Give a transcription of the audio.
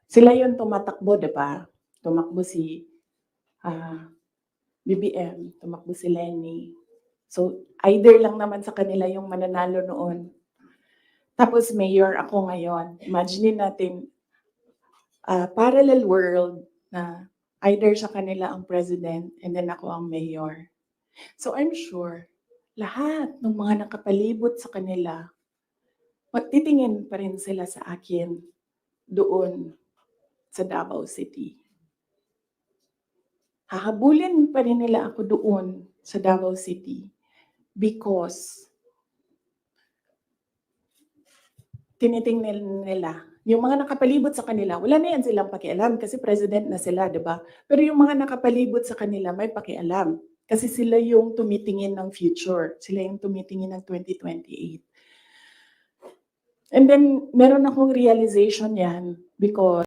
Sila yung tumatakbo, 'di ba? Tumakbo si, BBM, tumakbo si Lenny. So, either lang naman sa kanila yung mananalo noon. Tapos mayor ako ngayon. Imaginin natin, parallel world na either sa kanila ang president and then ako ang mayor. So, I'm sure lahat ng mga nakapalibot sa kanila, titingin pa rin sila sa akin doon sa Davao City. Hahabulin pa rin nila ako doon sa Davao City because tinitingnan nila yung mga nakapalibot sa kanila, wala na yan silang pakialam kasi president na sila, 'di ba? Pero yung mga nakapalibot sa kanila may pakialam kasi sila yung tumitingin ng future, sila yung tumitingin ng 2028. And then meron akong realization yan because